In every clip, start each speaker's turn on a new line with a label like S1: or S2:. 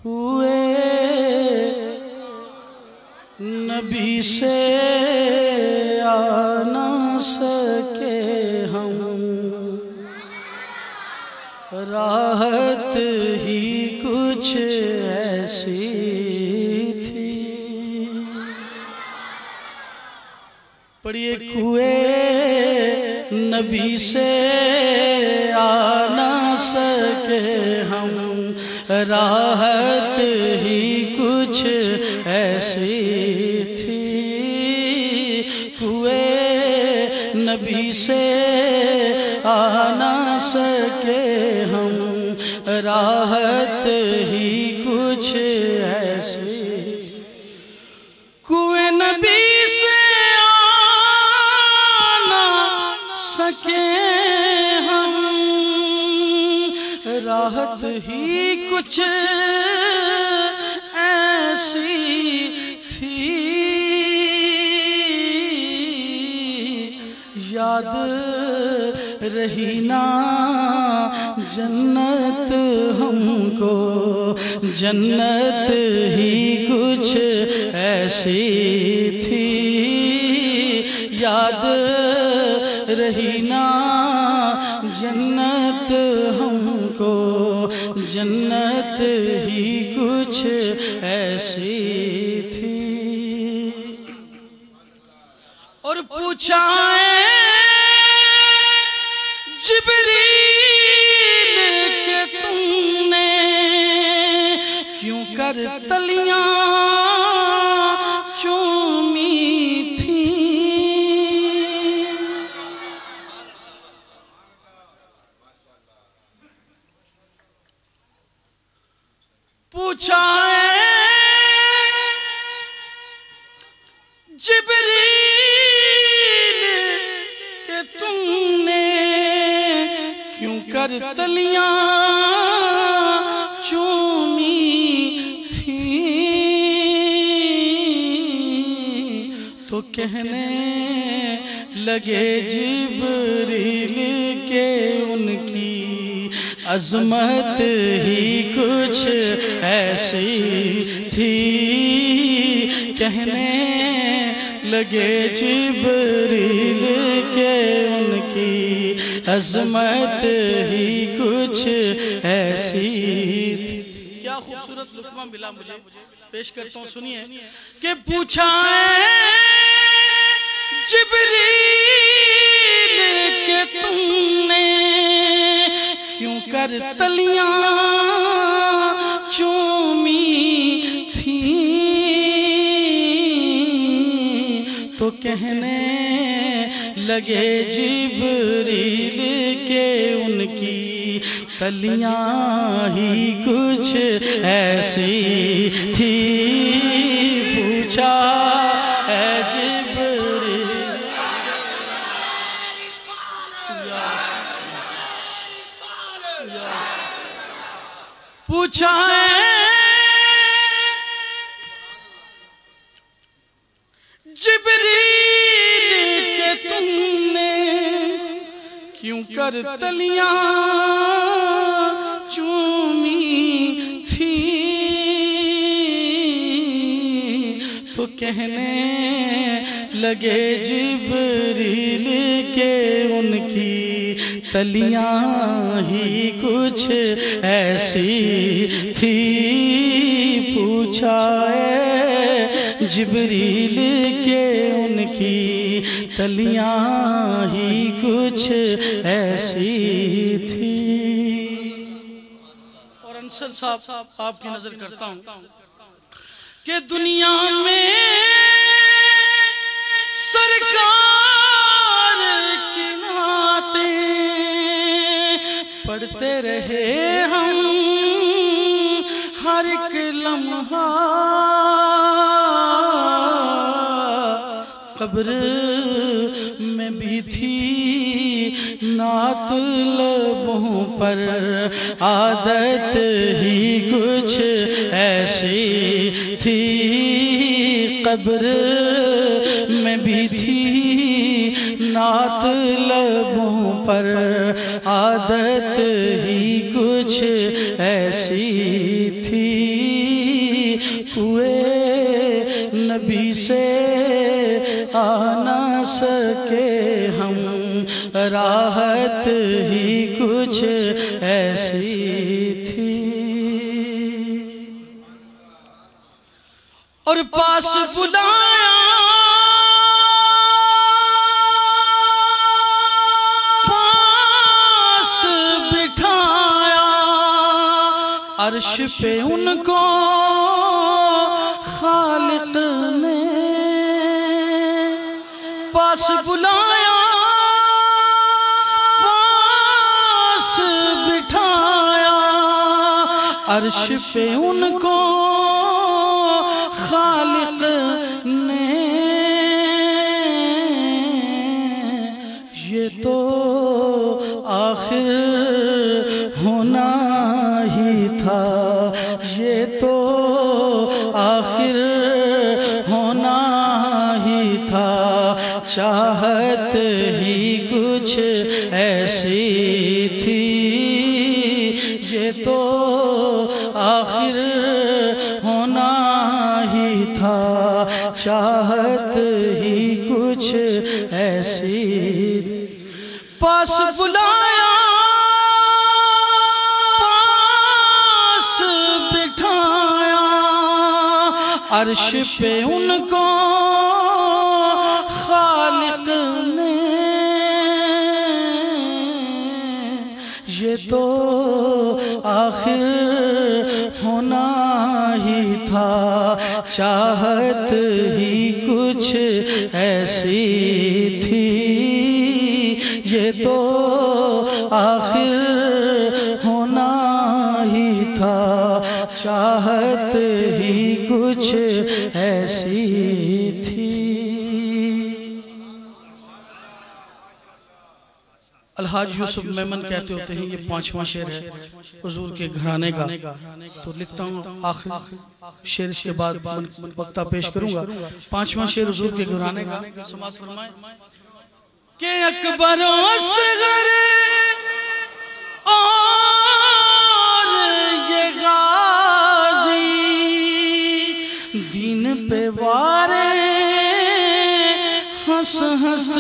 S1: کوئے نبی سے آ نہ سکے ہم، راحت ہی کچھ ایسی تھی۔ پڑھیے کوئے نبی سے آ نہ سکے ہم، راحت ہی کچھ ایسی تھی۔ کوئے نبی سے آ نہ سکے ہم، راحت ہی کچھ ایسی۔ کوئے نبی سے آ نہ سکے ہم، راحت ہی کچھ ایسی تھی۔ یاد رہی نا جنت ہم کو، جنت ہی کچھ ایسی تھی۔ یاد رہی نا جنت ہم کو، جنت ہی کچھ ایسی تھی۔ اور پوچھا جبریل کہ تم نے کیوں کر تلیاں چومی تھیں؟ پوچھا جبریل کہ تم نے کیوں کر تلیاں چومی تھیں؟ تو کہنے لگے جبریل کہ ان کی عظمت ہی کچھ ایسی تھی۔ کہنے لگے جبریل کہ ان کی عظمت ہی کچھ ایسی تھی۔ کیا خوبصورت لقمہ ملا مجھے، پیش کرتا ہوں سنیے کہ پوچھا جبریل کہ تم نے کیوں کر تلیاں چومی تھیں؟ تو کہنے لگے جبریل کہ ان کی تلیاں ہی کچھ ایسی تھی۔ پوچھا اے جبریل، پوچھا جبریل کہ تم نے کیوں کر تلیاں چومی تھیں؟ تو کہنے لگے جبریل کہ ان کی تلیاں ہی کچھ ایسی تھی۔ پوچھا جبریل کہ ان کی تلیاں ہی کچھ ایسی تھی۔ اور انصر صاحب آپ کی نظر کرتا ہوں کہ دنیا میں سرکار کی نعتیں پڑھتے رہے ہم ہر ایک لمحہ، قبر میں بھی تھی نعت لبوں پر، عادت ہی کچھ ایسی تھی۔ قبر میں بھی تھی نعت لبوں پر، عادت ہی کچھ ایسی تھی۔ کوئے نبی سے آ نہ سکے ہم، راحت ہی کچھ ایسی تھی۔ اور پاس بلایا عرش پہ ان کو خالق نے، پاس بلایا پاس بٹھایا، عرش پہ ان کو خالق نے۔ یہ تو آخر ہونا ہی تھا، یہ تو آخر ہونا ہی تھا، چاہت ہی کچھ ایسی تھی۔ یہ تو آخر ہونا ہی تھا، چاہت ہی کچھ ایسی۔ پاس بلایا عرش پہ ان کو خالق نے، یہ تو آخر ہونا ہی تھا، چاہت ہی کچھ ایسی تھی۔ یہ تو آخر ہونا ہی تھا، چاہت ہی کچھ ایسی تھی۔ الحاج یوسف میمن کہتے ہوتے ہیں، یہ 5واں شعر ہے حضور کے گھرانے کا، تو لکھتا ہوں آخر شعر اس کے بعد وقتہ پیش کروں گا۔ 5واں شعر حضور کے گھرانے کا، سماعت فرمائیں کہ اکبر و اصغر اور یہ غازی دین پہ وارے ہنس ہنس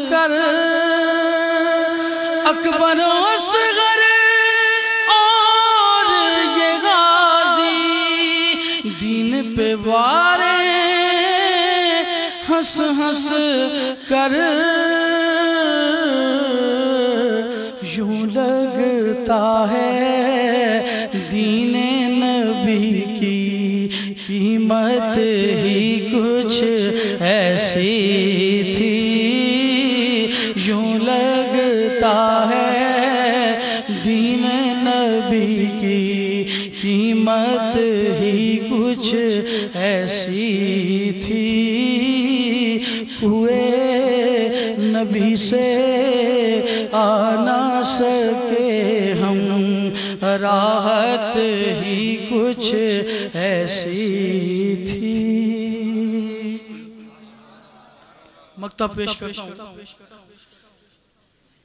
S1: کر، اکبر و اصغر اور یہ غازی دین پہ وارے ہنس ہنس کر، یوں لگتا ہے دین نبی کی قیمت ہی کچھ ایسی تھی۔ یوں لگتا ہے دین نبی کی قیمت ہی کچھ ایسی تھی۔ کوئے نبی سے آ نہ سکے ہم، راحت ہی کچھ ایسی تھی۔ مکتب پیش کرتا ہوں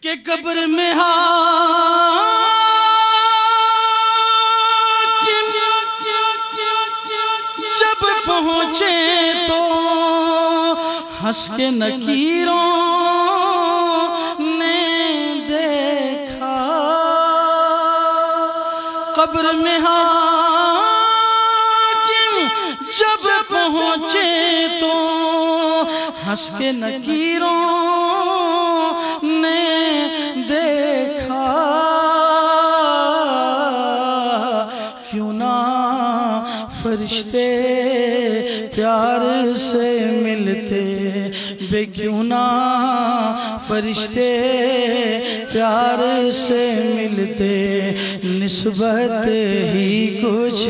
S1: کہ قبر میں حاکم جب پہنچے تو ہنس کے نکیروں نے دیکھا، قبر میں حاکم جب پہنچے تو ہنس کے نکیروں نے دیکھا، کیوں نہ فرشتے پیار سے ملتے، بے کیوں نہ فرشتے پیار سے ملتے، نسبت ہی کچھ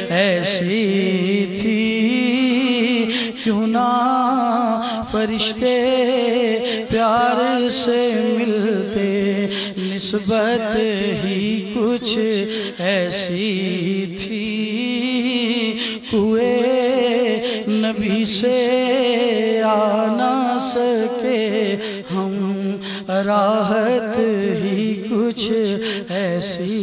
S1: ایسی تھی۔ کیوں نہ فرشتے پیار سے ملتے، نسبت ہی کچھ ایسی تھی۔ کوئے نبی سے آ نہ سکے ہم، راحت ہی کچھ ایسی